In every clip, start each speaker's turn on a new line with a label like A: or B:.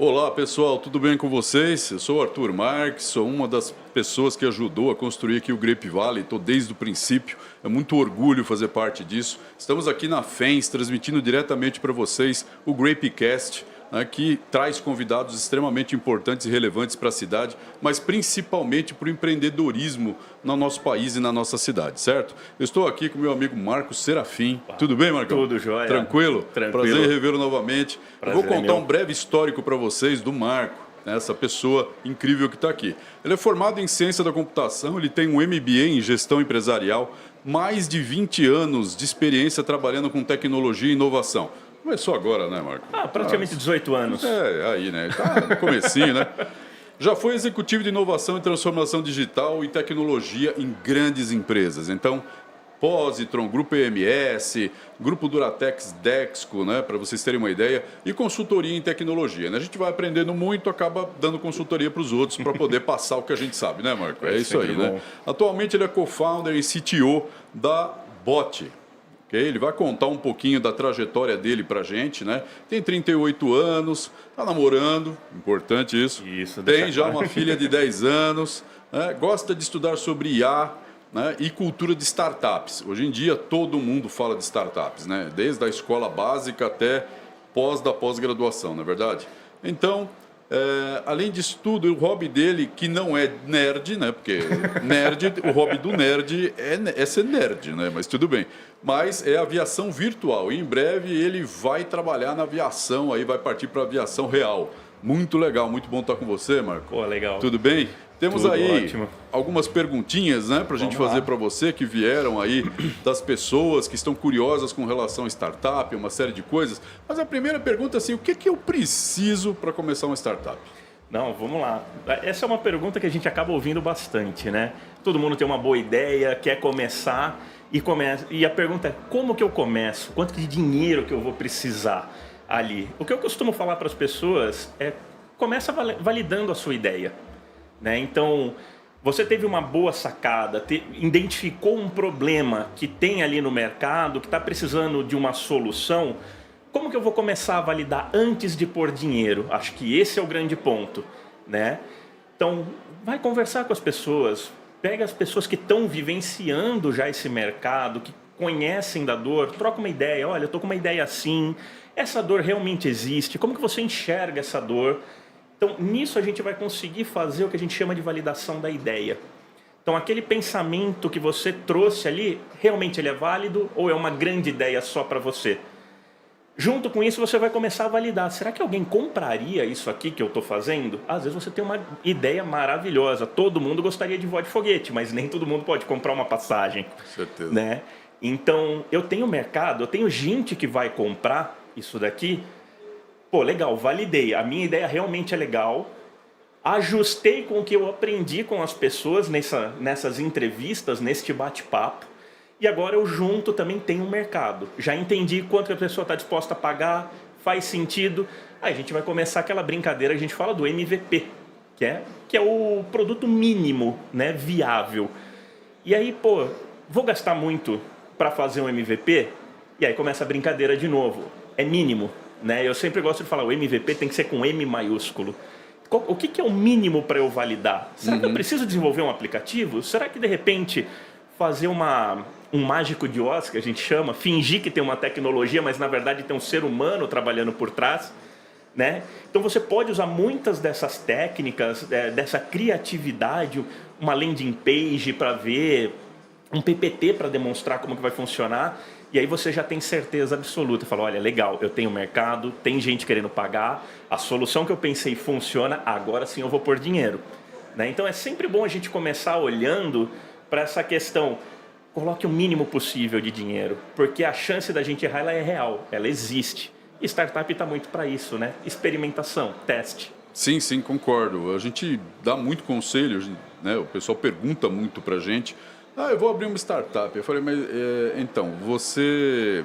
A: Olá pessoal, tudo bem com vocês? Eu sou o Arthur Marques, sou uma das pessoas que ajudou a construir aqui o Grape Valley, estou desde o princípio, é muito orgulho fazer parte disso. Estamos aqui na FENS, transmitindo diretamente para vocês o Grapecast, né, que traz convidados extremamente importantes e relevantes para a cidade, mas principalmente para o empreendedorismo no nosso país e na nossa cidade, certo? Eu estou aqui com meu amigo Marcos Serafim. Tudo bem, Marcão?
B: Tudo jóia.
A: Tranquilo?
B: Tranquilo.
A: Prazer em revê-lo novamente.
B: Prazer
A: Eu vou contar
B: é meu.
A: um breve histórico para vocês do Marco, né, essa pessoa incrível que está aqui. Ele é formado em ciência da computação, ele tem um MBA em gestão empresarial, mais de 20 anos de experiência trabalhando com tecnologia e inovação. Começou agora, né, Marco?
B: Praticamente 18 anos.
A: É, aí, né? Tá no comecinho, né? Já foi executivo de inovação e transformação digital e tecnologia em grandes empresas. Então, Positron, Grupo EMS, Grupo Duratex Dexco, né, para vocês terem uma ideia, e consultoria em tecnologia, né? A gente vai aprendendo muito, acaba dando consultoria para os outros para poder passar o que a gente sabe, né, Marco? É isso aí, né? Atualmente ele é co-founder e CTO da Bot. Okay? Ele vai contar um pouquinho da trajetória dele para a gente, né? Tem 38 anos, está namorando, importante isso. Tem já uma filha de 10 anos, né? Gosta de estudar sobre IA, né? E cultura de startups. Hoje em dia todo mundo fala de startups, né? Desde a escola básica até pós-graduação, não é verdade? Então, além disso tudo, o hobby dele, que não é nerd, né? Porque nerd, o hobby do nerd é ser nerd, né? Mas tudo bem. Mas é aviação virtual. E em breve ele vai trabalhar na aviação, aí vai partir para a aviação real. Muito legal, muito bom estar com você, Marco.
B: Pô, legal.
A: Tudo bem? Temos
B: Tudo
A: aí
B: ótimo.
A: Algumas perguntinhas, né, para a gente fazer para você, que vieram aí das pessoas que estão curiosas com relação a startup, uma série de coisas. Mas a primeira pergunta é assim, o que eu preciso para começar uma startup?
B: Não, vamos lá. Essa é uma pergunta que a gente acaba ouvindo bastante, né? Todo mundo tem uma boa ideia, quer começar e a pergunta é, como que eu começo? Quanto de dinheiro que eu vou precisar ali? O que eu costumo falar para as pessoas é, começa validando a sua ideia, né? Então, você teve uma boa sacada, identificou um problema que tem ali no mercado, que está precisando de uma solução. Como que eu vou começar a validar antes de pôr dinheiro? Acho que esse é o grande ponto, né? Então, vai conversar com as pessoas, pega as pessoas que estão vivenciando já esse mercado, que conhecem da dor, troca uma ideia, olha, eu estou com uma ideia assim, essa dor realmente existe, como que você enxerga essa dor? Então, nisso a gente vai conseguir fazer o que a gente chama de validação da ideia. Então, aquele pensamento que você trouxe ali, realmente ele é válido ou é uma grande ideia só para você? Junto com isso, você vai começar a validar. Será que alguém compraria isso aqui que eu estou fazendo? Às vezes você tem uma ideia maravilhosa. Todo mundo gostaria de voar de foguete, mas nem todo mundo pode comprar uma passagem.
A: Com certeza.
B: Né? Então, eu tenho mercado, eu tenho gente que vai comprar isso daqui. Pô, legal, validei. A minha ideia realmente é legal. Ajustei com o que eu aprendi com as pessoas nessas entrevistas, neste bate-papo. E agora eu junto também tenho um mercado. Já entendi quanto que a pessoa está disposta a pagar, faz sentido. Aí a gente vai começar aquela brincadeira que a gente fala do MVP, que é o produto mínimo, né, viável. E aí, pô, vou gastar muito para fazer um MVP? E aí começa a brincadeira de novo. É mínimo, né? Eu sempre gosto de falar, o MVP tem que ser com M maiúsculo. O que é o mínimo para eu validar? Será que eu preciso desenvolver um aplicativo? Será que, de repente, fazer um mágico de Oz, que a gente chama, fingir que tem uma tecnologia, mas na verdade tem um ser humano trabalhando por trás, né? Então você pode usar muitas dessas técnicas, dessa criatividade, uma landing page para ver, um PPT para demonstrar como que vai funcionar, e aí você já tem certeza absoluta, fala, olha, legal, eu tenho mercado, tem gente querendo pagar, a solução que eu pensei funciona, agora sim eu vou pôr dinheiro, né? Então é sempre bom a gente começar olhando para essa questão. Coloque o mínimo possível de dinheiro, porque a chance da gente errar ela é real, ela existe. E startup está muito para isso, né? Experimentação, teste.
A: Sim, sim, concordo. A gente dá muito conselho, né? O pessoal pergunta muito para a gente. Eu vou abrir uma startup. Eu falei, mas então, você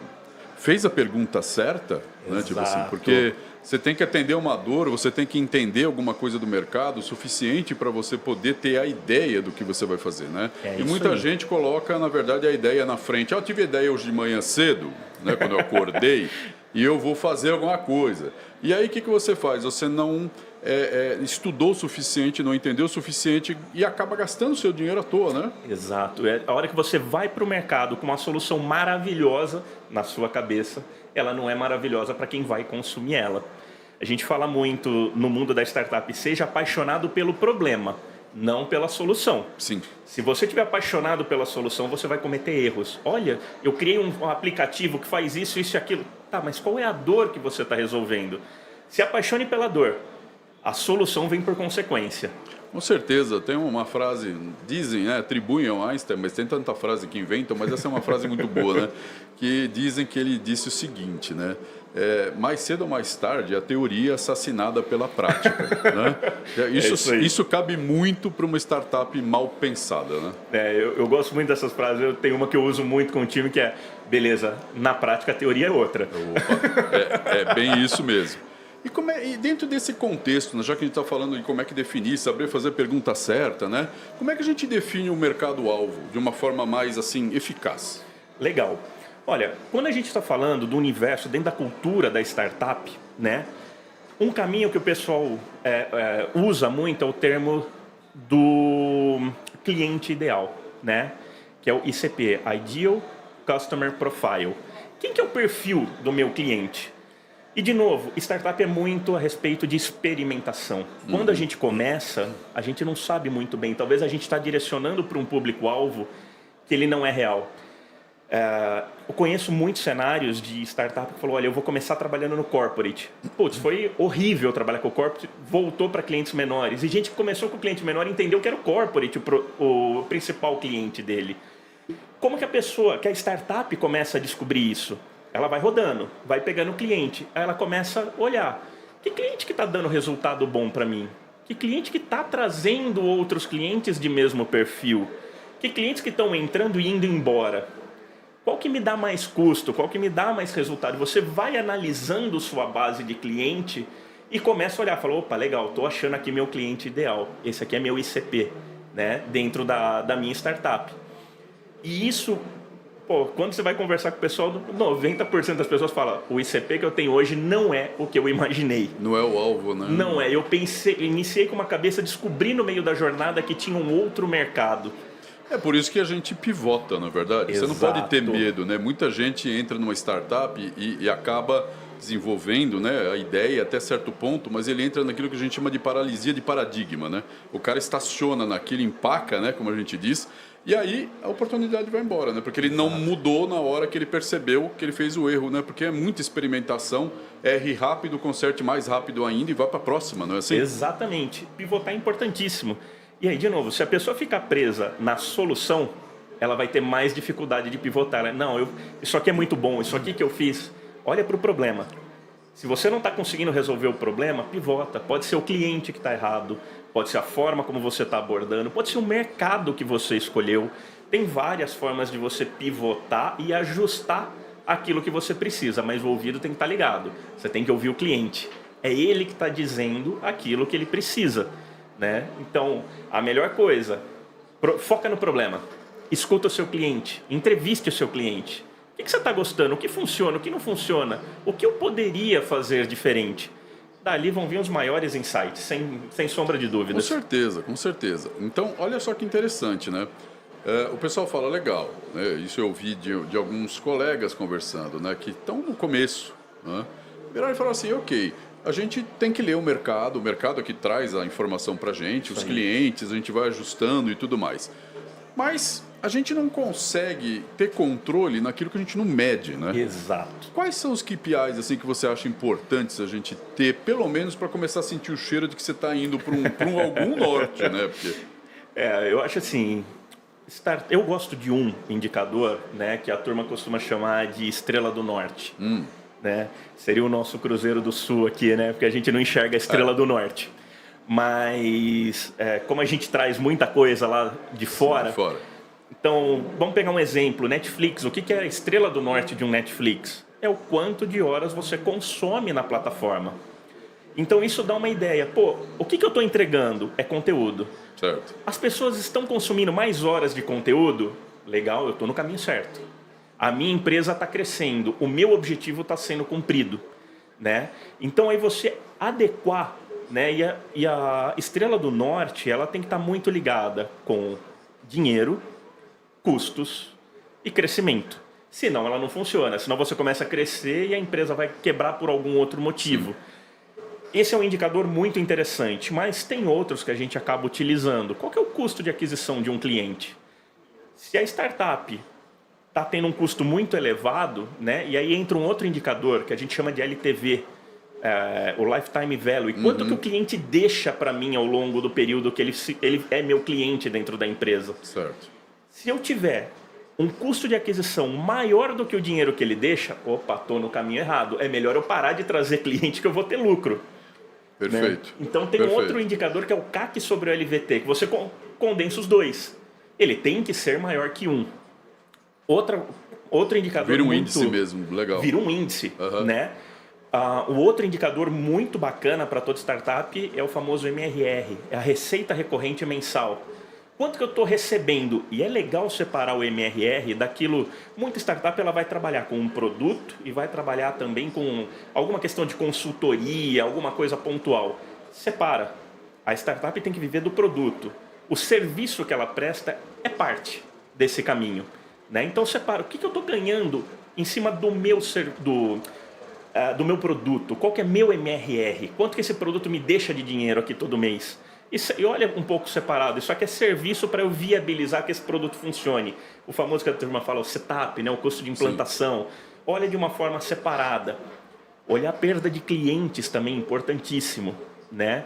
A: fez a pergunta certa, né? Tipo assim,
B: Exato.
A: porque você tem que atender uma dor, você tem que entender alguma coisa do mercado o suficiente para você poder ter a ideia do que você vai fazer, né?
B: É
A: E
B: isso
A: muita
B: aí.
A: gente coloca, na verdade, a ideia na frente. Eu tive a ideia hoje de manhã cedo, né, quando eu acordei, e eu vou fazer alguma coisa. E aí o que você faz? Você não estudou o suficiente, não entendeu o suficiente e acaba gastando o seu dinheiro à toa, né?
B: Exato. É a hora que você vai para o mercado com uma solução maravilhosa na sua cabeça, ela não é maravilhosa para quem vai consumir ela. A gente fala muito no mundo da startup, seja apaixonado pelo problema, não pela solução.
A: Sim.
B: Se você estiver apaixonado pela solução, você vai cometer erros. Olha, eu criei um aplicativo que faz isso, isso e aquilo. Tá, mas qual é a dor que você está resolvendo? Se apaixone pela dor. A solução vem por consequência.
A: Com certeza, tem uma frase, dizem, né, atribuem ao Einstein, mas tem tanta frase que inventam, mas essa é uma frase muito boa, né? Que dizem que ele disse o seguinte, né? Mais cedo ou mais tarde, a teoria é assassinada pela prática, né? Isso cabe muito para uma startup mal pensada, né?
B: Eu gosto muito dessas frases, eu tenho uma que eu uso muito com o time, que é, beleza, na prática a teoria é outra.
A: Opa, é bem isso mesmo. E dentro desse contexto, né, já que a gente está falando de como é que definir, saber fazer a pergunta certa, né? Como é que a gente define o mercado-alvo de uma forma mais assim eficaz?
B: Legal. Olha, quando a gente está falando do universo, dentro da cultura da startup, né? Um caminho que o pessoal usa muito é o termo do cliente ideal, né? Que é o ICP, Ideal Customer Profile. Quem que é o perfil do meu cliente? E, de novo, startup é muito a respeito de experimentação. Quando a gente começa, a gente não sabe muito bem. Talvez a gente está direcionando para um público-alvo que ele não é real. Eu conheço muitos cenários de startup que falou, olha, eu vou começar trabalhando no corporate. Putz, foi horrível trabalhar com o corporate, voltou para clientes menores. E gente que começou com o cliente menor entendeu que era o corporate o principal cliente dele. Como que a startup começa a descobrir isso? Ela vai rodando, vai pegando o cliente, aí ela começa a olhar. Que cliente que está dando resultado bom para mim? Que cliente que está trazendo outros clientes de mesmo perfil? Que clientes que estão entrando e indo embora? Qual que me dá mais custo? Qual que me dá mais resultado? Você vai analisando sua base de cliente e começa a olhar. Fala, opa, legal, estou achando aqui meu cliente ideal. Esse aqui é meu ICP, né? Dentro da minha startup. E isso... Pô, quando você vai conversar com o pessoal, 90% das pessoas falam, o ICP que eu tenho hoje não é o que eu imaginei.
A: Não é o alvo, né?
B: Não é. Eu iniciei com uma cabeça, descobri no meio da jornada que tinha um outro mercado.
A: É por isso que a gente pivota, na verdade.
B: Exato.
A: Você não pode ter medo, né? Muita gente entra numa startup e acaba desenvolvendo, né, a ideia até certo ponto, mas ele entra naquilo que a gente chama de paralisia de paradigma, né? O cara estaciona naquilo, empaca, né, como a gente diz, e aí a oportunidade vai embora, né? Porque ele não mudou na hora que ele percebeu que ele fez o erro, né? Porque é muita experimentação, erre rápido, conserte mais rápido ainda e vá para a próxima, não é assim?
B: Exatamente. Pivotar é importantíssimo. E aí, de novo, se a pessoa ficar presa na solução, ela vai ter mais dificuldade de pivotar. Não, isso aqui é muito bom, isso aqui que eu fiz. Olha para o problema. Se você não está conseguindo resolver o problema, pivota. Pode ser o cliente que está errado, pode ser a forma como você está abordando, pode ser o mercado que você escolheu. Tem várias formas de você pivotar e ajustar aquilo que você precisa, mas o ouvido tem que estar ligado. Você tem que ouvir o cliente. É ele que está dizendo aquilo que ele precisa, né? Então, a melhor coisa, foca no problema. Escuta o seu cliente, entreviste o seu cliente. O que você está gostando? O que funciona? O que não funciona? O que eu poderia fazer diferente? Dali vão vir os maiores insights, sem sombra de dúvidas.
A: Com certeza, com certeza. Então, olha só que interessante, né? O pessoal fala, legal, né? Isso eu ouvi de alguns colegas conversando, né? Que estão no começo, né? Viraram e falaram assim, ok, a gente tem que ler o mercado é que traz a informação para a gente, os clientes, a gente vai ajustando e tudo mais. Mas a gente não consegue ter controle naquilo que a gente não mede, né?
B: Exato.
A: Quais são os KPIs assim, que você acha importantes a gente ter, pelo menos para começar a sentir o cheiro de que você está indo para algum norte, né? Porque...
B: eu acho assim, eu gosto de um indicador, né, que a turma costuma chamar de Estrela do Norte. Né? Seria o nosso Cruzeiro do Sul aqui, né? Porque a gente não enxerga a Estrela do Norte. Mas, como a gente traz muita coisa lá de fora...
A: Sim,
B: Então, vamos pegar um exemplo, Netflix. O que é a Estrela do Norte de um Netflix? é o quanto de horas você consome na plataforma. Então isso dá uma ideia. Pô, o que eu estou entregando é conteúdo.
A: Certo.
B: As pessoas estão consumindo mais horas de conteúdo? Legal, eu estou no caminho certo. A minha empresa está crescendo, o meu objetivo está sendo cumprido, né? Então aí você adequar, né? E a Estrela do Norte, ela tem que estar muito ligada com dinheiro, custos e crescimento. Senão ela não funciona, senão você começa a crescer e a empresa vai quebrar por algum outro motivo. Sim. Esse é um indicador muito interessante, mas tem outros que a gente acaba utilizando. Qual que é o custo de aquisição de um cliente? Se a startup está tendo um custo muito elevado, né? E aí entra um outro indicador que a gente chama de LTV, o Lifetime Value. Quanto que o cliente deixa para mim ao longo do período que ele é meu cliente dentro da empresa?
A: Certo.
B: Se eu tiver um custo de aquisição maior do que o dinheiro que ele deixa, opa, estou no caminho errado. É melhor eu parar de trazer cliente que eu vou ter lucro.
A: Perfeito.
B: Né? Então tem outro indicador que é o CAC sobre o LVT, que você condensa os dois. Ele tem que ser maior que 1. Outro indicador
A: vira um índice mesmo, legal.
B: Vira um índice, né? O outro indicador muito bacana para toda startup é o famoso MRR, é a receita recorrente mensal. Quanto que eu estou recebendo? E é legal separar o MRR daquilo. Muita startup ela vai trabalhar com um produto e vai trabalhar também com alguma questão de consultoria, alguma coisa pontual. Separa. A startup tem que viver do produto. O serviço que ela presta é parte desse caminho, né? Então separa. O que eu estou ganhando em cima do meu produto? Qual que é meu MRR? Quanto que esse produto me deixa de dinheiro aqui todo mês? E olha um pouco separado, isso aqui é serviço para eu viabilizar que esse produto funcione. O famoso que a turma fala, o setup, né? O custo de implantação. Sim. Olha de uma forma separada. Olhar a perda de clientes também, importantíssimo, né?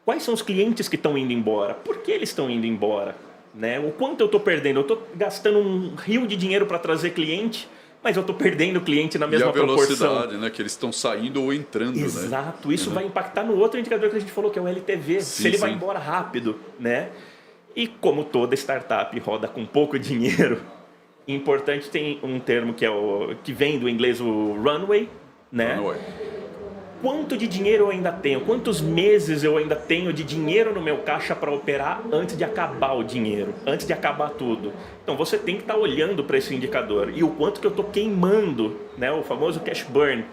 B: Quais são os clientes que estão indo embora? Por que eles estão indo embora? Né? O quanto eu estou perdendo? Eu estou gastando um rio de dinheiro para trazer cliente, mas eu estou perdendo cliente na mesma proporção.
A: E a velocidade, né? Que eles estão saindo ou entrando.
B: Exato. Né? Isso vai impactar no outro indicador que a gente falou, que é o LTV. Se ele vai embora rápido, né? E como toda startup roda com pouco dinheiro, importante, tem um termo que vem do inglês, o runway, né? Runway. Quanto de dinheiro eu ainda tenho? Quantos meses eu ainda tenho de dinheiro no meu caixa para operar antes de acabar o dinheiro? Antes de acabar tudo? Então você tem que estar olhando para esse indicador. E o quanto que eu estou queimando, né? O famoso cash burn.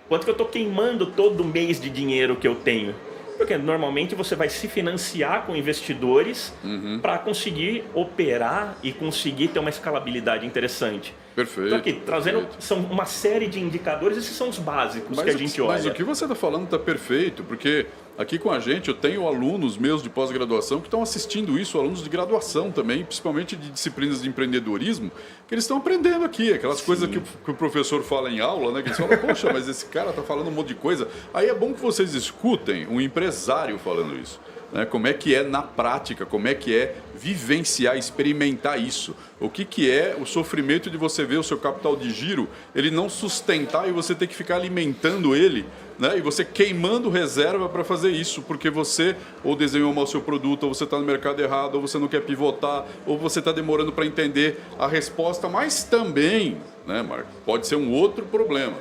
B: Quanto que eu estou queimando todo mês de dinheiro que eu tenho? Porque normalmente você vai se financiar com investidores para conseguir operar e conseguir ter uma escalabilidade interessante.
A: Perfeito.
B: Então aqui, trazendo, são uma série de indicadores, esses são os básicos que a gente olha.
A: Mas o que você está falando está perfeito, porque aqui com a gente eu tenho alunos meus de pós-graduação que estão assistindo isso, alunos de graduação também, principalmente de disciplinas de empreendedorismo, que eles estão aprendendo aqui, aquelas coisas que o professor fala em aula, né? Que eles falam, poxa, mas esse cara está falando um monte de coisa. Aí é bom que vocês escutem um empresário falando isso. Né? Como é que é na prática, como é que é vivenciar, experimentar isso. O que é o sofrimento de você ver o seu capital de giro, ele não sustentar e você ter que ficar alimentando ele, né? E você queimando reserva para fazer isso, porque você ou desenhou mal o seu produto, ou você está no mercado errado, ou você não quer pivotar, ou você está demorando para entender a resposta, mas também, né, Marco, pode ser um outro problema,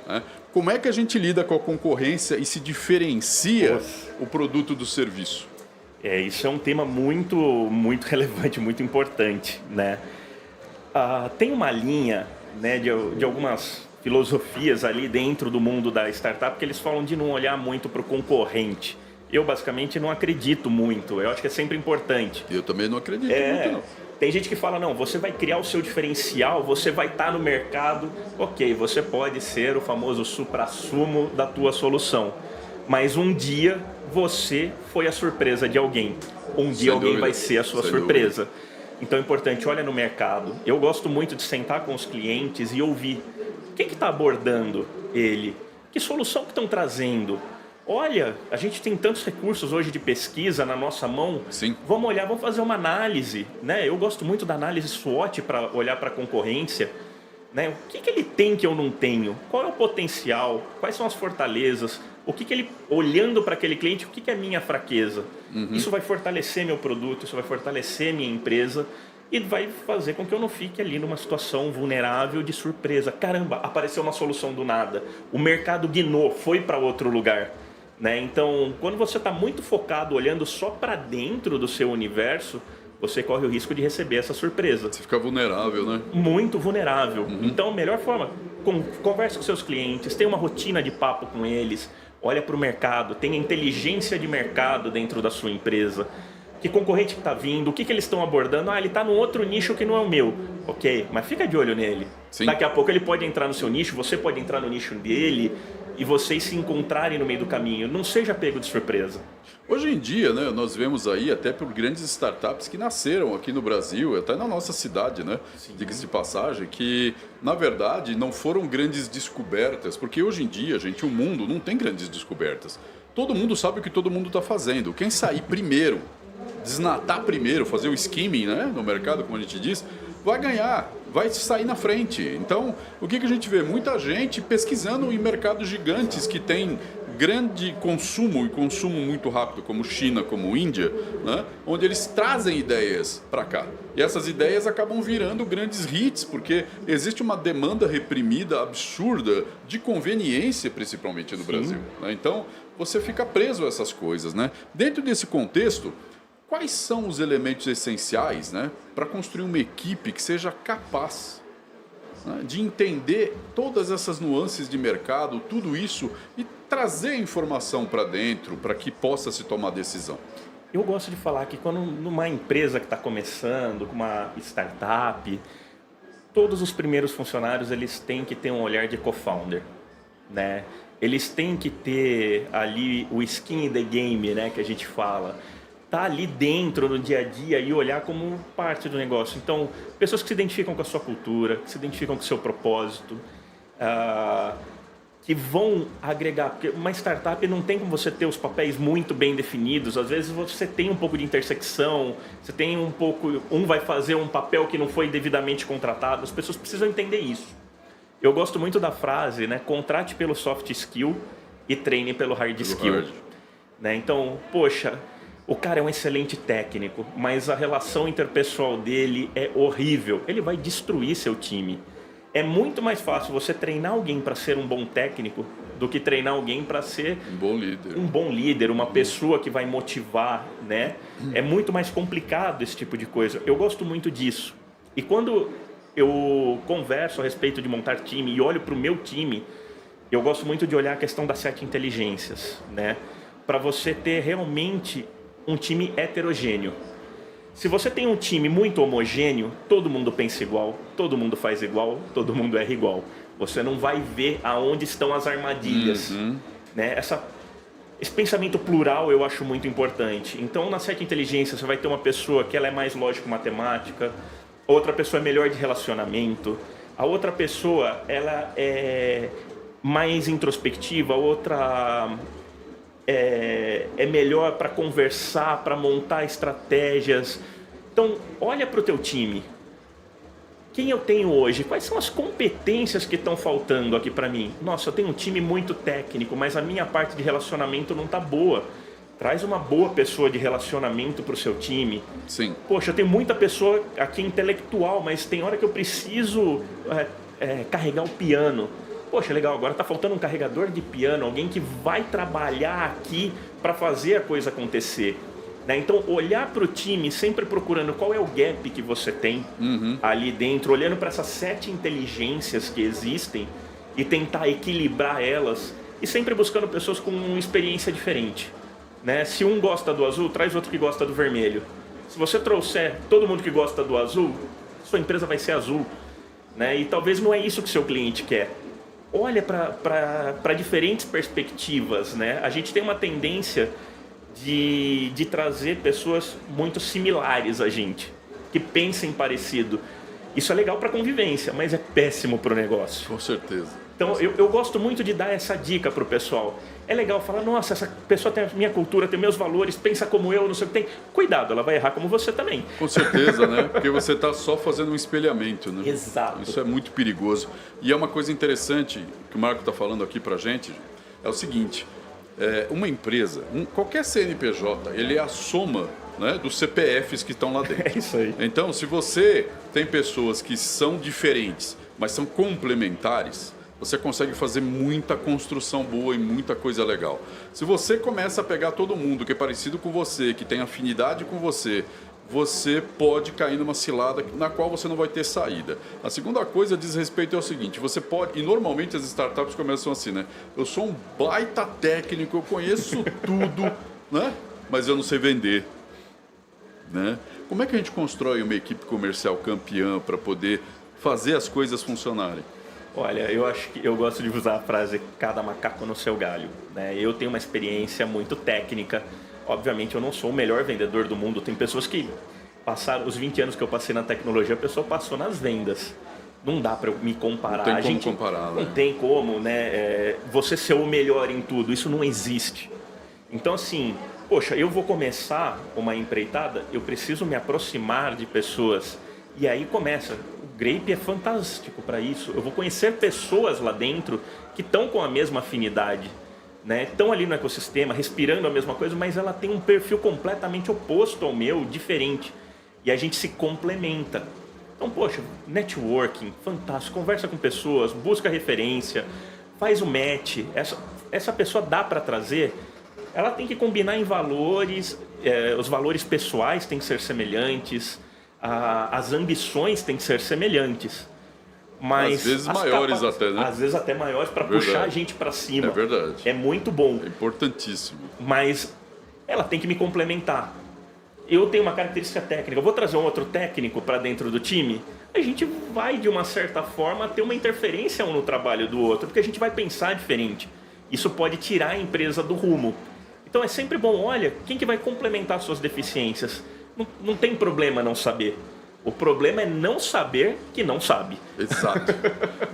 A: né? Como é que a gente lida com a concorrência e se diferencia o produto do serviço?
B: Isso é um tema muito, muito relevante, muito importante, né? Tem uma linha, né, de algumas filosofias ali dentro do mundo da startup que eles falam de não olhar muito para o concorrente. Eu, basicamente, não acredito muito. Eu acho que é sempre importante.
A: Eu também não acredito muito, não.
B: Tem gente que fala, não, você vai criar o seu diferencial, você vai estar no mercado. Ok, você pode ser o famoso suprassumo da tua solução. Mas um dia você foi a surpresa de alguém. Um dia alguém vai ser a sua surpresa. Então é importante, olha no mercado. Eu gosto muito de sentar com os clientes e ouvir. Quem que está abordando ele? Que solução que estão trazendo? Olha, a gente tem tantos recursos hoje de pesquisa na nossa mão.
A: Sim.
B: Vamos olhar, vamos fazer uma análise, né? Eu gosto muito da análise SWOT para olhar para a concorrência, né? O que ele tem que eu não tenho? Qual é o potencial? Quais são as fortalezas? O que ele, olhando para aquele cliente, o que é a minha fraqueza? Isso vai fortalecer meu produto, isso vai fortalecer minha empresa, e vai fazer com que eu não fique ali numa situação vulnerável de surpresa. Caramba, apareceu uma solução do nada. O mercado guinou, foi para outro lugar. Né? Então, quando você está muito focado, olhando só para dentro do seu universo, você corre o risco de receber essa surpresa.
A: Você fica vulnerável, né?
B: Muito vulnerável. Então, a melhor forma, converse com seus clientes, tenha uma rotina de papo com eles, olha para o mercado, tenha inteligência de mercado dentro da sua empresa. Que concorrente que está vindo, o que eles estão abordando? Ele está num outro nicho que não é o meu. Ok, mas fica de olho nele.
A: Sim.
B: Daqui a pouco ele pode entrar no seu nicho, você pode entrar no nicho dele e vocês se encontrarem no meio do caminho. Não seja pego de surpresa.
A: Hoje em dia, né, nós vemos aí até por grandes startups que nasceram aqui no Brasil, até na nossa cidade, né? Diga-se de passagem, que na verdade não foram grandes descobertas, porque hoje em dia, gente, o mundo não tem grandes descobertas. Todo mundo sabe o que todo mundo está fazendo. Quem sair primeiro, desnatar primeiro, fazer o skimming, né, no mercado, como a gente diz, vai ganhar, vai sair na frente. Então, o que a gente vê? Muita gente pesquisando em mercados gigantes que tem grande consumo e consumo muito rápido, como China, como Índia, né, onde eles trazem ideias para cá. E essas ideias acabam virando grandes hits, porque existe uma demanda reprimida absurda de conveniência, principalmente no Brasil. Né? Então, você fica preso a essas coisas. Né? Dentro desse contexto, quais são os elementos essenciais, né, para construir uma equipe que seja capaz, né, de entender todas essas nuances de mercado, tudo isso, e trazer informação para dentro para que possa se tomar decisão?
B: Eu gosto de falar que quando numa empresa que está começando, com uma startup, todos os primeiros funcionários eles têm que ter um olhar de co-founder, né? Eles têm que ter ali o skin in the game, né, que a gente fala. Tá ali dentro no dia a dia e olhar como parte do negócio. Então, pessoas que se identificam com a sua cultura, que se identificam com o seu propósito, que vão agregar. Porque uma startup não tem como você ter os papéis muito bem definidos. Às vezes você tem um pouco de intersecção, você tem um pouco. Um vai fazer um papel que não foi devidamente contratado. As pessoas precisam entender isso. Eu gosto muito da frase, né? Contrate pelo soft skill e treine pelo hard skill. Né? Então, poxa. O cara é um excelente técnico, mas a relação interpessoal dele é horrível. Ele vai destruir seu time. É muito mais fácil você treinar alguém para ser um bom técnico do que treinar alguém para ser um bom líder, uma pessoa que vai motivar, né? É muito mais complicado esse tipo de coisa. Eu gosto muito disso. E quando eu converso a respeito de montar time e olho para o meu time, eu gosto muito de olhar a questão das 7 inteligências, né? Para você ter realmente um time heterogêneo. Se você tem um time muito homogêneo, todo mundo pensa igual, todo mundo faz igual, todo mundo erra igual. Você não vai ver aonde estão as armadilhas. Né? Esse pensamento plural eu acho muito importante. Então, na 7 inteligências, você vai ter uma pessoa que ela é mais lógico-matemática, outra pessoa é melhor de relacionamento, a outra pessoa ela é mais introspectiva, a outra é melhor para conversar, para montar estratégias. Então, olha para o teu time. Quem eu tenho hoje? Quais são as competências que estão faltando aqui para mim? Nossa, eu tenho um time muito técnico, mas a minha parte de relacionamento não está boa. Traz uma boa pessoa de relacionamento para o seu time.
A: Sim.
B: Poxa, eu tenho muita pessoa aqui intelectual, mas tem hora que eu preciso carregar o piano. Poxa, legal, agora está faltando um carregador de piano, alguém que vai trabalhar aqui para fazer a coisa acontecer. Né? Então, olhar para o time, sempre procurando qual é o gap que você tem ali dentro, olhando para essas 7 inteligências que existem e tentar equilibrar elas e sempre buscando pessoas com uma experiência diferente. Né? Se um gosta do azul, traz outro que gosta do vermelho. Se você trouxer todo mundo que gosta do azul, sua empresa vai ser azul. Né? E talvez não é isso que seu cliente quer. Olha para diferentes perspectivas, né? A gente tem uma tendência de trazer pessoas muito similares a gente, que pensem parecido. Isso é legal para convivência, mas é péssimo para o negócio.
A: Com certeza.
B: Então, eu gosto muito de dar essa dica para o pessoal. É legal falar, nossa, essa pessoa tem a minha cultura, tem meus valores, pensa como eu, não sei o que tem. Cuidado, ela vai errar como você também.
A: Com certeza, né? Porque você está só fazendo um espelhamento, né?
B: Exato.
A: Isso é muito perigoso. E é uma coisa interessante que o Marco está falando aqui para a gente, é o seguinte, uma empresa, qualquer CNPJ, ele é a soma né, dos CPFs que estão lá dentro.
B: É isso aí.
A: Então, se você tem pessoas que são diferentes, mas são complementares, você consegue fazer muita construção boa e muita coisa legal. Se você começa a pegar todo mundo que é parecido com você, que tem afinidade com você, você pode cair numa cilada na qual você não vai ter saída. A segunda coisa diz respeito ao seguinte, você pode, e normalmente as startups começam assim, né? Eu sou um baita técnico, eu conheço tudo, né? Mas eu não sei vender, né? Como é que a gente constrói uma equipe comercial campeã para poder fazer as coisas funcionarem?
B: Olha, eu acho que eu gosto de usar a frase cada macaco no seu galho, né? Eu tenho uma experiência muito técnica. Obviamente eu não sou o melhor vendedor do mundo. Tem pessoas que passaram os 20 anos que eu passei na tecnologia, a pessoa passou nas vendas. Não dá para eu me comparar.
A: Não tem como comparar, né?
B: Não tem como, né? Você ser o melhor em tudo, isso não existe. Então assim, poxa, eu vou começar uma empreitada, eu preciso me aproximar de pessoas. E aí começa. O Grape é fantástico para isso. Eu vou conhecer pessoas lá dentro que estão com a mesma afinidade, né? Estão ali no ecossistema, respirando a mesma coisa, mas ela tem um perfil completamente oposto ao meu, diferente. E a gente se complementa. Então, poxa, networking, fantástico. Conversa com pessoas, busca referência, faz o match. Essa pessoa dá para trazer. Ela tem que combinar em valores, os valores pessoais têm que ser semelhantes, as ambições têm que ser semelhantes. Mas
A: às vezes maiores até, né?
B: Às vezes até maiores para puxar a gente para cima.
A: É verdade.
B: É muito bom.
A: É importantíssimo.
B: Mas ela tem que me complementar. Eu tenho uma característica técnica. Eu vou trazer um outro técnico para dentro do time. A gente vai, de uma certa forma, ter uma interferência um no trabalho do outro, porque a gente vai pensar diferente. Isso pode tirar a empresa do rumo. Então é sempre bom, olha, quem que vai complementar suas deficiências? Não tem problema não saber. O problema é não saber que não sabe.
A: Exato.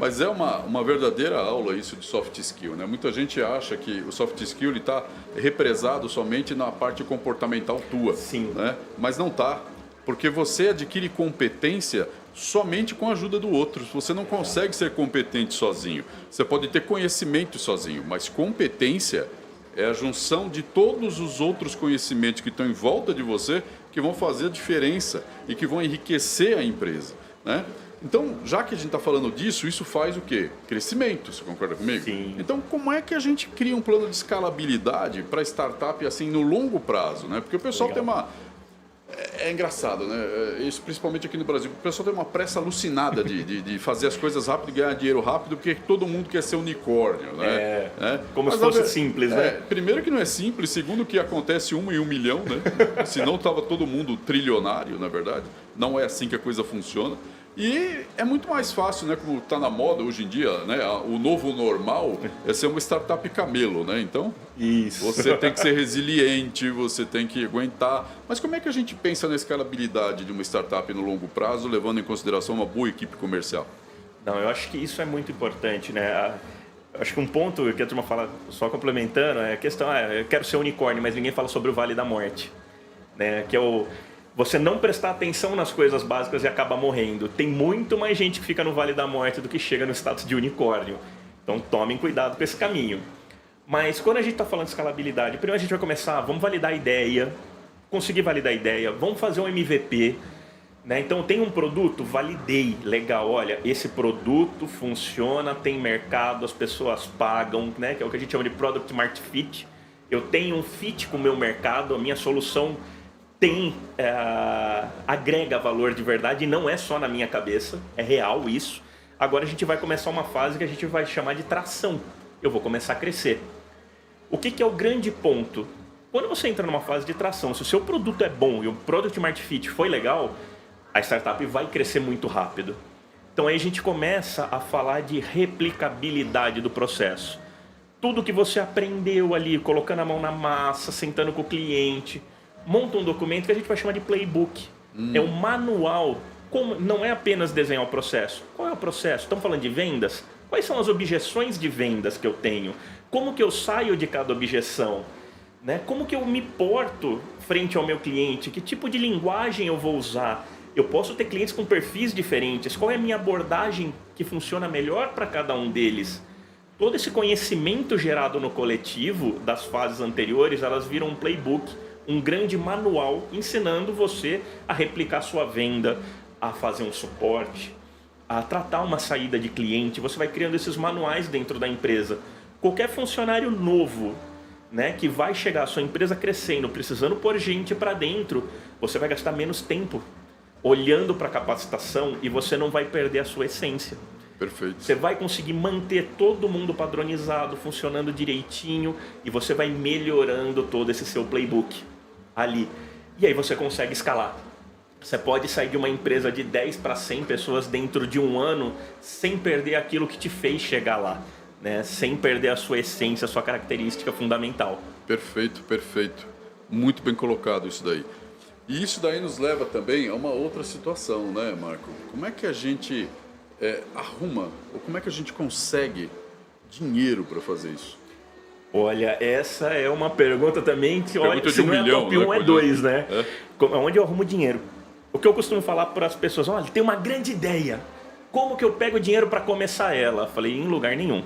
A: Mas é uma verdadeira aula isso de soft skill, né? Muita gente acha que o soft skill está represado somente na parte comportamental tua.
B: Sim.
A: Né? Mas não está. Porque você adquire competência somente com a ajuda do outro. Você não consegue ser competente sozinho. Você pode ter conhecimento sozinho, mas competência é a junção de todos os outros conhecimentos que estão em volta de você que vão fazer a diferença e que vão enriquecer a empresa, né? Então, já que a gente está falando disso, isso faz o quê? Crescimento, você concorda comigo?
B: Sim.
A: Então, como é que a gente cria um plano de escalabilidade para startup assim no longo prazo, né? Porque o pessoal tem uma... É engraçado, né? Isso principalmente aqui no Brasil. O pessoal tem uma pressa alucinada de fazer as coisas rápido e ganhar dinheiro rápido, porque todo mundo quer ser unicórnio, né?
B: Como se fosse simples, né?
A: Primeiro que não é simples, segundo que acontece 1 em 1 milhão, né? Senão estava todo mundo trilionário, na verdade. Não é assim que a coisa funciona. E é muito mais fácil, né? Como está na moda hoje em dia, né? O novo normal é ser uma startup camelo, né? Então,
B: isso.
A: Você tem que ser resiliente, você tem que aguentar. Mas como é que a gente pensa na escalabilidade de uma startup no longo prazo, levando em consideração uma boa equipe comercial?
B: Não, eu acho que isso é muito importante, né? Acho que um ponto que a turma fala, só complementando, é a questão, eu quero ser unicórnio, mas ninguém fala sobre o Vale da Morte, né? Que é você não prestar atenção nas coisas básicas e acaba morrendo. Tem muito mais gente que fica no Vale da Morte do que chega no status de unicórnio. Então tomem cuidado com esse caminho. Mas quando a gente está falando de escalabilidade, primeiro a gente vai começar, vamos validar a ideia, conseguir validar a ideia, vamos fazer um MVP, né? Então tem um produto, validei, legal, olha, esse produto funciona, tem mercado, as pessoas pagam, né? Que é o que a gente chama de Product Market Fit. Eu tenho um fit com o meu mercado, a minha solução agrega valor de verdade e não é só na minha cabeça, é real isso. Agora a gente vai começar uma fase que a gente vai chamar de tração. Eu vou começar a crescer. O que é o grande ponto? Quando você entra numa fase de tração, se o seu produto é bom e o Product Market Fit foi legal, a startup vai crescer muito rápido. Então aí a gente começa a falar de replicabilidade do processo. Tudo que você aprendeu ali, colocando a mão na massa, sentando com o cliente, monta um documento que a gente vai chamar de playbook. É um manual. Não é apenas desenhar o processo. Qual é o processo? Estamos falando de vendas? Quais são as objeções de vendas que eu tenho? Como que eu saio de cada objeção? Né? Como que eu me porto frente ao meu cliente? Que tipo de linguagem eu vou usar? Eu posso ter clientes com perfis diferentes. Qual é a minha abordagem que funciona melhor para cada um deles? Todo esse conhecimento gerado no coletivo das fases anteriores, elas viram um playbook, um grande manual ensinando você a replicar sua venda, a fazer um suporte, a tratar uma saída de cliente. Você vai criando esses manuais dentro da empresa. Qualquer funcionário novo, né, que vai chegar à sua empresa crescendo, precisando pôr gente para dentro, você vai gastar menos tempo olhando para a capacitação e você não vai perder a sua essência.
A: Perfeito.
B: Você vai conseguir manter todo mundo padronizado, funcionando direitinho, e você vai melhorando todo esse seu playbook ali. E aí você consegue escalar. Você pode sair de uma empresa de 10 para 100 pessoas dentro de um ano sem perder aquilo que te fez chegar lá, né? Sem perder a sua essência, a sua característica fundamental.
A: Perfeito, perfeito. Muito bem colocado isso daí. E isso daí nos leva também a uma outra situação, né, Marco? Como é que a gente arruma, ou como é que a gente consegue dinheiro para fazer isso?
B: Olha, essa é uma pergunta também que,
A: pergunta
B: olha,
A: de
B: se
A: um
B: não é
A: milhão,
B: top
A: né,
B: 1 é
A: coisa?
B: 2, né? Onde eu arrumo dinheiro? O que eu costumo falar para as pessoas, olha, tem uma grande ideia. Como que eu pego dinheiro para começar ela? Falei, em lugar nenhum.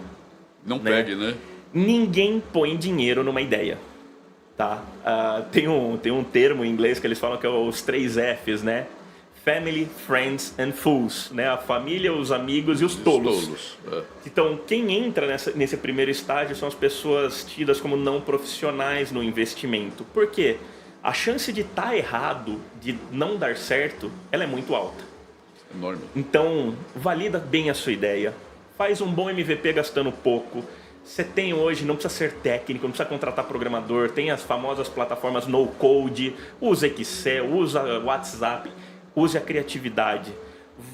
A: Não pegue, né?
B: Ninguém põe dinheiro numa ideia. Tá? Tem um termo em inglês que eles falam que é os 3 Fs, né? Family, Friends and Fools, né? A família, os amigos e os tolos. Então, quem entra nesse primeiro estágio são as pessoas tidas como não profissionais no investimento. Por quê? A chance de estar errado, de não dar certo, ela é muito alta.
A: Enorme.
B: Então, valida bem a sua ideia. Faz um bom MVP gastando pouco. Você tem hoje, não precisa ser técnico, não precisa contratar programador. Tem as famosas plataformas no-code. Usa Excel, usa WhatsApp. Use a criatividade.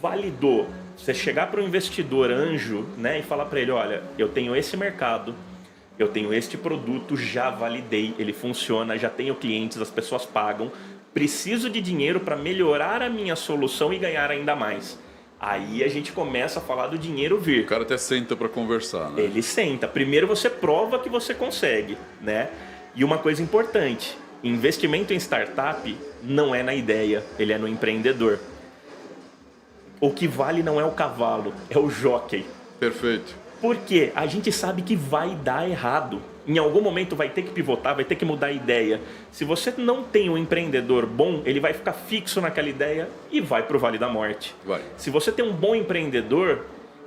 B: Validou. Você chegar para um investidor anjo, né, e falar para ele, olha, eu tenho esse mercado, eu tenho este produto, já validei, ele funciona, já tenho clientes, as pessoas pagam, preciso de dinheiro para melhorar a minha solução e ganhar ainda mais. Aí a gente começa a falar do dinheiro vir.
A: O cara até senta para conversar, né?
B: Ele senta. Primeiro você prova que você consegue, né? E uma coisa importante, investimento em startup não é na ideia, ele é no empreendedor. O que vale não é o cavalo, é o jockey.
A: Perfeito.
B: Porque a gente sabe que vai dar errado. Em algum momento vai ter que pivotar, vai ter que mudar a ideia. Se você não tem um empreendedor bom, ele vai ficar fixo naquela ideia e vai pro Vale da Morte.
A: Vai.
B: Se você tem um bom empreendedor,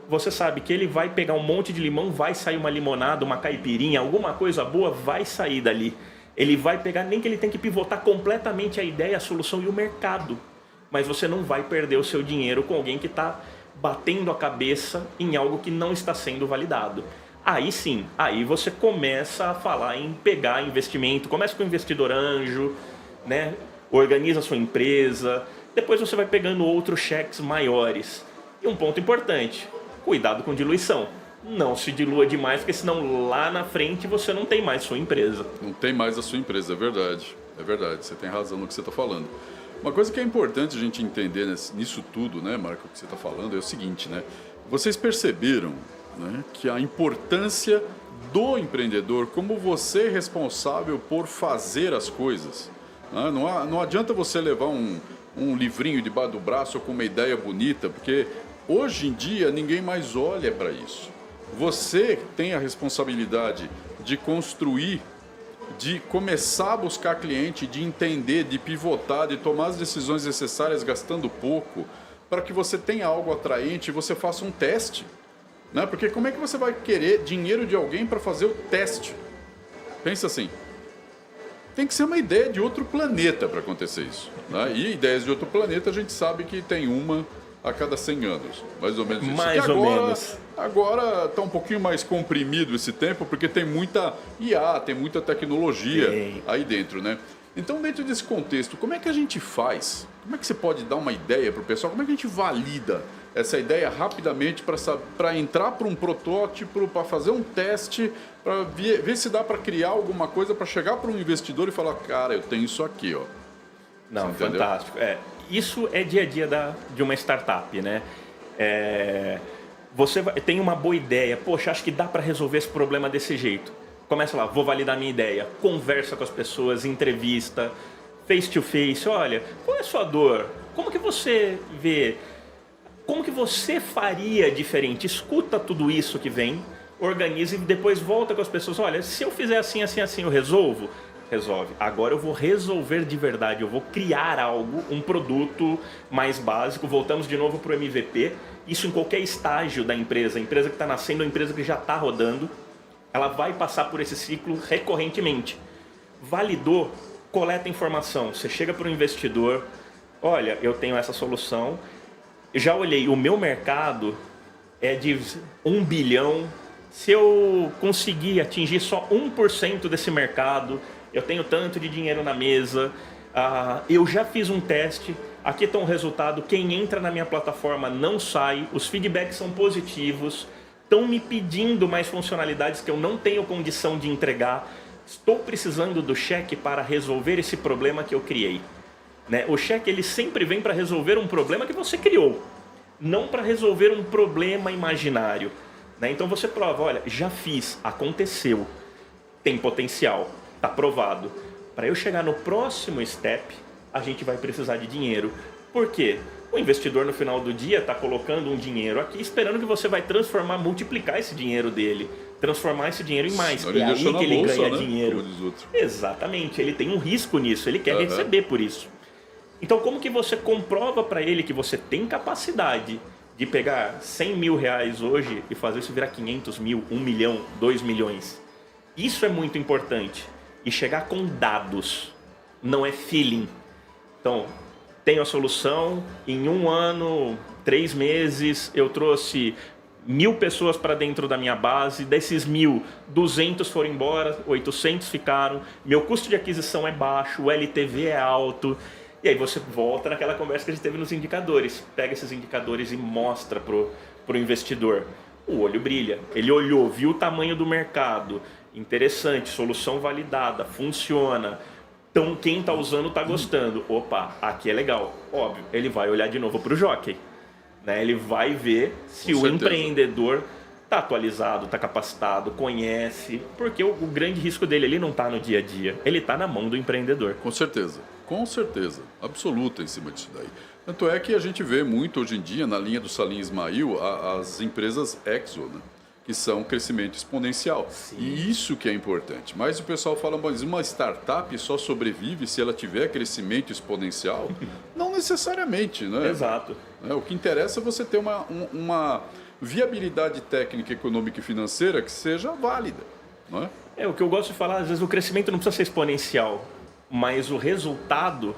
B: você sabe que ele vai pegar um monte de limão, vai sair uma limonada, uma caipirinha, alguma coisa boa vai sair dali. Ele vai pegar, nem que ele tenha que pivotar completamente a ideia, a solução e o mercado. Mas você não vai perder o seu dinheiro com alguém que está batendo a cabeça em algo que não está sendo validado. Aí sim, aí você começa a falar em pegar investimento, começa com investidor anjo, né? Organiza a sua empresa, depois você vai pegando outros cheques maiores. E um ponto importante, cuidado com diluição. Não se dilua demais, porque senão lá na frente você não tem mais sua empresa.
A: Não tem mais a sua empresa, é verdade. É verdade, você tem razão no que você está falando. Uma coisa que é importante a gente entender nisso tudo, né, Marco, que você está falando, é o seguinte, né? Vocês perceberam, né, que a importância do empreendedor, como você é responsável por fazer as coisas. Né? Não adianta você levar um livrinho debaixo do braço com uma ideia bonita, porque hoje em dia ninguém mais olha para isso. Você tem a responsabilidade de construir, de começar a buscar cliente, de entender, de pivotar, de tomar as decisões necessárias gastando pouco, para que você tenha algo atraente e você faça um teste. Né? Porque como é que você vai querer dinheiro de alguém para fazer o teste? Pensa assim. Tem que ser uma ideia de outro planeta para acontecer isso. Né? E ideias de outro planeta a gente sabe que tem uma a cada 100 anos, mais ou menos isso.
B: Mais ou menos.
A: Agora está um pouquinho mais comprimido esse tempo, porque tem muita IA, tem muita tecnologia aí dentro, né? Então, dentro desse contexto, como é que a gente faz? Como é que você pode dar uma ideia para o pessoal? Como é que a gente valida essa ideia rapidamente para entrar para um protótipo, para fazer um teste, para ver se dá para criar alguma coisa, para chegar para um investidor e falar, cara, eu tenho isso aqui, ó.
B: Não, fantástico. Isso é dia a dia de uma startup, né? Você tem uma boa ideia, poxa, acho que dá para resolver esse problema desse jeito. Começa lá, vou validar minha ideia, conversa com as pessoas, entrevista, face to face, olha, qual é a sua dor? Como que você vê? Como que você faria diferente? Escuta tudo isso que vem, organiza e depois volta com as pessoas, olha, se eu fizer assim, assim, assim, eu resolvo? resolve. Agora eu vou resolver de verdade, eu vou criar algo, um produto mais básico. Voltamos de novo para o MVP. Isso em qualquer estágio da empresa. A empresa que está nascendo, a empresa que já está rodando, ela vai passar por esse ciclo recorrentemente. Validou, coleta informação. Você chega para o investidor, olha, eu tenho essa solução, eu já olhei, o meu mercado é de 1 bilhão, se eu conseguir atingir só 1% desse mercado, eu tenho tanto de dinheiro na mesa, eu já fiz um teste, aqui está um resultado, quem entra na minha plataforma não sai, os feedbacks são positivos, estão me pedindo mais funcionalidades que eu não tenho condição de entregar, estou precisando do cheque para resolver esse problema que eu criei. Né? O cheque ele sempre vem para resolver um problema que você criou, não para resolver um problema imaginário. Né? Então você prova, olha, já fiz, aconteceu, tem potencial, está provado. Para eu chegar no próximo step, a gente vai precisar de dinheiro. Por quê? O investidor no final do dia está colocando um dinheiro aqui, esperando que você vai transformar, multiplicar esse dinheiro dele, transformar esse dinheiro em mais. É aí que ele ganha dinheiro. Exatamente, ele tem um risco nisso, ele quer receber por isso. Então como que você comprova para ele que você tem capacidade de pegar 100 mil reais hoje e fazer isso virar 500 mil, 1 milhão, 2 milhões? Isso é muito importante. E chegar com dados, não é feeling. Então, tenho a solução, em 1 ano, 3 meses, eu trouxe 1.000 pessoas para dentro da minha base, desses 1.000, 200 foram embora, 800 ficaram, meu custo de aquisição é baixo, o LTV é alto. E aí você volta naquela conversa que a gente teve nos indicadores. Pega esses indicadores e mostra pro investidor. O olho brilha. Ele olhou, viu o tamanho do mercado. Interessante, solução validada, funciona. Então quem está usando está gostando. Opa, aqui é legal. Óbvio, ele vai olhar de novo para o jockey. Né? Ele vai ver se o empreendedor está atualizado, está capacitado, conhece. Porque o grande risco dele ele não está no dia a dia. Ele está na mão do empreendedor.
A: Com certeza. Com certeza, absoluta em cima disso daí. Tanto é que a gente vê muito hoje em dia, na linha do Salim Ismail, as empresas Exo, né? Que são crescimento exponencial. Sim. E isso que é importante. Mas o pessoal fala, mas uma startup só sobrevive se ela tiver crescimento exponencial? Não necessariamente, né?
B: Exato.
A: O que interessa é você ter uma viabilidade técnica, econômica e financeira que seja válida, não é?
B: O que eu gosto de falar, às vezes o crescimento não precisa ser exponencial, mas o resultado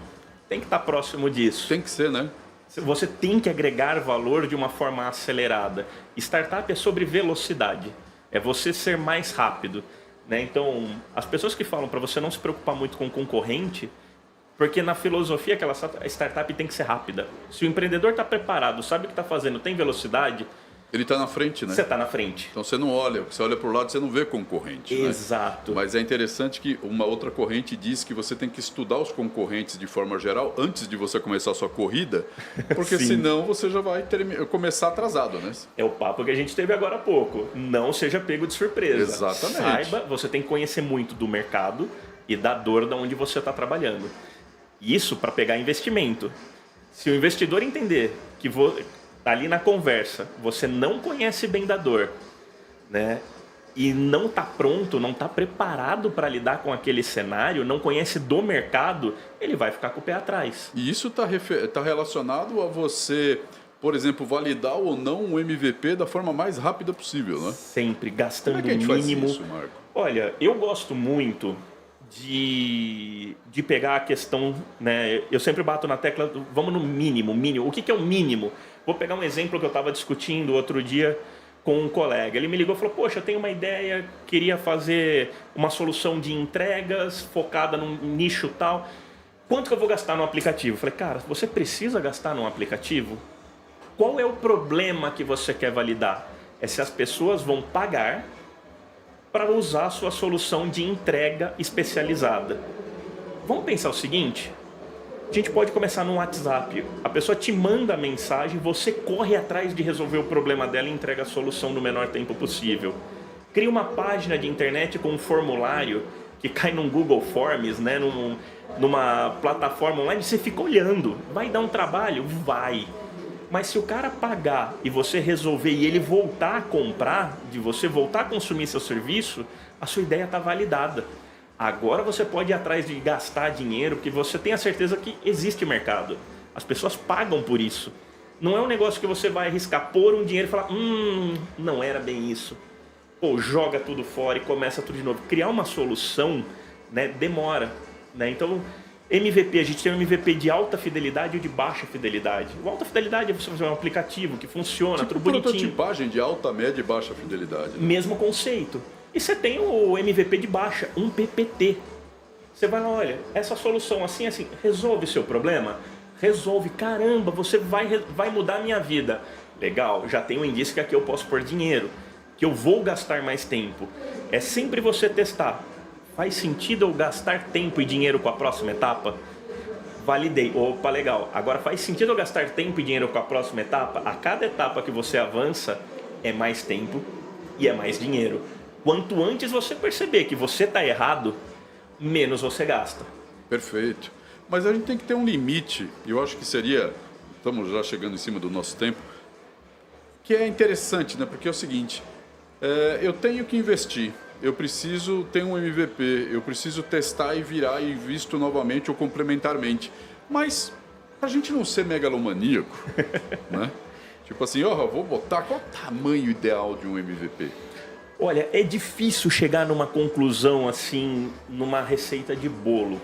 B: tem que estar próximo disso.
A: Tem que ser, né?
B: Você tem que agregar valor de uma forma acelerada. Startup é sobre velocidade, é você ser mais rápido. Né? Então, as pessoas que falam para você não se preocupar muito com o concorrente, porque na filosofia aquela startup tem que ser rápida. Se o empreendedor está preparado, sabe o que está fazendo, tem velocidade,
A: ele está na frente, né?
B: Você está na frente.
A: Então você não olha, você olha para o lado, você não vê concorrente.
B: Exato.
A: Né? Mas é interessante que uma outra corrente diz que você tem que estudar os concorrentes de forma geral antes de você começar a sua corrida, porque senão você já vai começar atrasado, né?
B: É o papo que a gente teve agora há pouco. Não seja pego de surpresa.
A: Exatamente.
B: Saiba, você tem que conhecer muito do mercado e da dor de onde você está trabalhando. Isso para pegar investimento. Se o investidor entender que ali na conversa, você não conhece bem da dor, né? E não está pronto, não está preparado para lidar com aquele cenário, não conhece do mercado, ele vai ficar com o pé atrás.
A: E isso está relacionado a você, por exemplo, validar ou não um MVP da forma mais rápida possível, né?
B: Sempre, gastando o
A: mínimo.
B: Faz
A: isso, Marco?
B: Olha, eu gosto muito de pegar a questão, né? Eu sempre bato na tecla, vamos no mínimo. O que é o mínimo? Vou pegar um exemplo que eu estava discutindo outro dia com um colega. Ele me ligou e falou, poxa, eu tenho uma ideia, queria fazer uma solução de entregas focada num nicho tal. Quanto que eu vou gastar no aplicativo? Eu falei, cara, você precisa gastar num aplicativo? Qual é o problema que você quer validar? É se as pessoas vão pagar para usar a sua solução de entrega especializada. Vamos pensar o seguinte... A gente pode começar no WhatsApp. A pessoa te manda a mensagem, você corre atrás de resolver o problema dela e entrega a solução no menor tempo possível. Cria uma página de internet com um formulário que cai num Google Forms, né? Numa plataforma online, você fica olhando. Vai dar um trabalho? Vai. Mas se o cara pagar e você resolver e ele voltar a comprar, de você voltar a consumir seu serviço, a sua ideia está validada. Agora você pode ir atrás de gastar dinheiro, porque você tem a certeza que existe mercado. As pessoas pagam por isso. Não é um negócio que você vai arriscar pôr um dinheiro e falar, não era bem isso. Pô, joga tudo fora e começa tudo de novo. Criar uma solução, né, demora. Né? Então, MVP, a gente tem um MVP de alta fidelidade e de baixa fidelidade. O alta fidelidade é você fazer um aplicativo que funciona,
A: Tipo
B: tudo bonitinho.
A: prototipagem de alta, média e baixa fidelidade. Né?
B: Mesmo conceito. E você tem o MVP de baixa, um PPT. Você vai lá, olha, essa solução assim, resolve seu problema? Resolve, caramba, você vai mudar a minha vida. Legal, já tem um indício que aqui eu posso pôr dinheiro, que eu vou gastar mais tempo. É sempre você testar. Faz sentido eu gastar tempo e dinheiro com a próxima etapa? Validei. Opa, legal. Agora faz sentido eu gastar tempo e dinheiro com a próxima etapa? A cada etapa que você avança é mais tempo e é mais dinheiro. Quanto antes você perceber que você está errado, menos você gasta.
A: Perfeito. Mas a gente tem que ter um limite, e eu acho que seria, estamos já chegando em cima do nosso tempo, que é interessante, né? Porque é o seguinte, eu tenho que investir, eu preciso ter um MVP, eu preciso testar e virar e visto novamente ou complementarmente. Mas, a gente não ser megalomaníaco, né? Tipo assim, vou botar, qual o tamanho ideal de um MVP?
B: Olha, é difícil chegar numa conclusão assim, numa receita de bolo.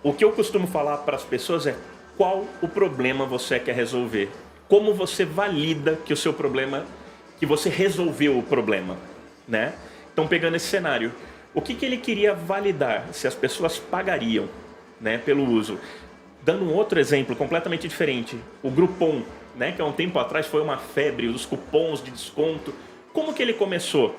B: O que eu costumo falar para as pessoas é qual o problema você quer resolver. Como você valida que o seu problema, que você resolveu o problema, né? Então, pegando esse cenário, o que ele queria validar? Se as pessoas pagariam, né, pelo uso. Dando um outro exemplo completamente diferente, o Groupon, né, que há um tempo atrás foi uma febre, os cupons de desconto. Como que ele começou?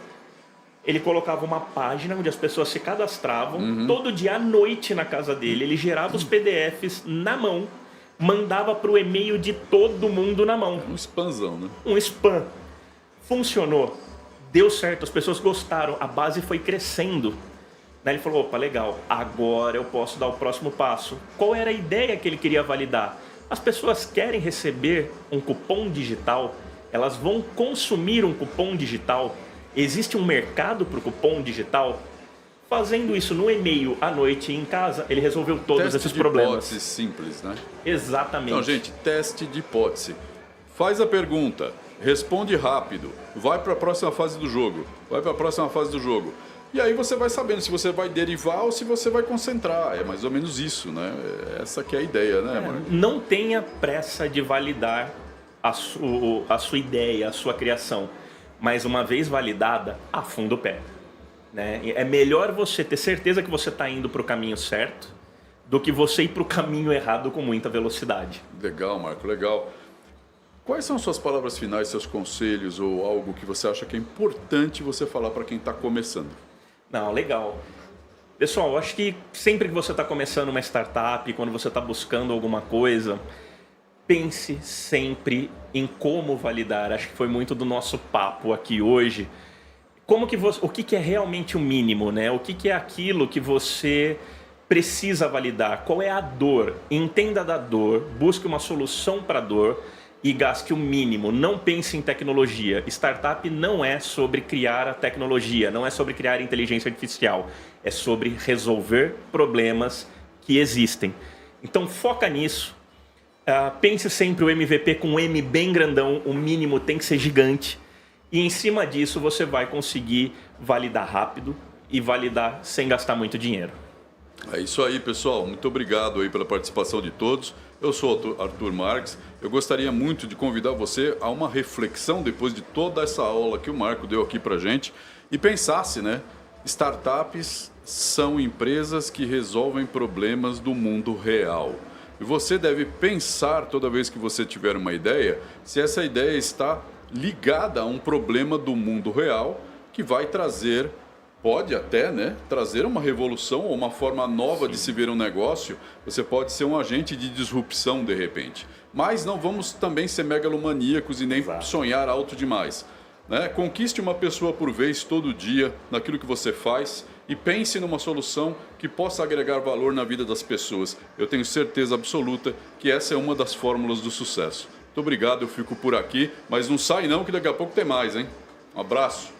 B: Ele colocava uma página onde as pessoas se cadastravam, todo dia à noite na casa dele, ele gerava os PDFs na mão, mandava para o e-mail de todo mundo na mão.
A: Um spamzão, né?
B: Um spam. Funcionou, deu certo, as pessoas gostaram, a base foi crescendo. Daí ele falou, opa, legal, agora eu posso dar o próximo passo. Qual era a ideia que ele queria validar? As pessoas querem receber um cupom digital, elas vão consumir um cupom digital. Existe um mercado para o cupom digital? Fazendo isso no e-mail, à noite e em casa, ele resolveu todos esses problemas.
A: Teste de hipótese simples, né?
B: Exatamente.
A: Então, gente, teste de hipótese. Faz a pergunta, responde rápido, vai para a próxima fase do jogo, E aí você vai sabendo se você vai derivar ou se você vai concentrar. É mais ou menos isso, né? Essa que é a ideia, né, Marco?
B: Não tenha pressa de validar a sua ideia, a sua criação. Mas uma vez validada, afunda o pé. Né? É melhor você ter certeza que você está indo para o caminho certo do que você ir para o caminho errado com muita velocidade.
A: Legal, Marco, legal. Quais são suas palavras finais, seus conselhos ou algo que você acha que é importante você falar para quem está começando?
B: Não, legal. Pessoal, eu acho que sempre que você está começando uma startup, quando você está buscando alguma coisa, pense sempre em como validar. Acho que foi muito do nosso papo aqui hoje. O que é realmente o mínimo, né? O que é aquilo que você precisa validar? Qual é a dor? Entenda da dor, busque uma solução para a dor e gaste o mínimo. Não pense em tecnologia. Startup não é sobre criar a tecnologia, não é sobre criar inteligência artificial. É sobre resolver problemas que existem. Então foca nisso. Pense sempre o MVP com um M bem grandão, o mínimo tem que ser gigante. E em cima disso você vai conseguir validar rápido e validar sem gastar muito dinheiro.
A: É isso aí, pessoal. Muito obrigado aí pela participação de todos. Eu sou o Arthur Marques. Eu gostaria muito de convidar você a uma reflexão depois de toda essa aula que o Marco deu aqui pra gente e pensasse, né? Startups são empresas que resolvem problemas do mundo real. E você deve pensar toda vez que você tiver uma ideia, se essa ideia está ligada a um problema do mundo real que vai trazer, pode até, né, trazer uma revolução ou uma forma nova de se ver um negócio. Você pode ser um agente de disrupção de repente. Mas não vamos também ser megalomaníacos e nem sonhar alto demais. Né? Conquiste uma pessoa por vez todo dia naquilo que você faz e pense numa solução que possa agregar valor na vida das pessoas. Eu tenho certeza absoluta que essa é uma das fórmulas do sucesso. Muito obrigado, eu fico por aqui, mas não sai não que daqui a pouco tem mais, hein? Um abraço.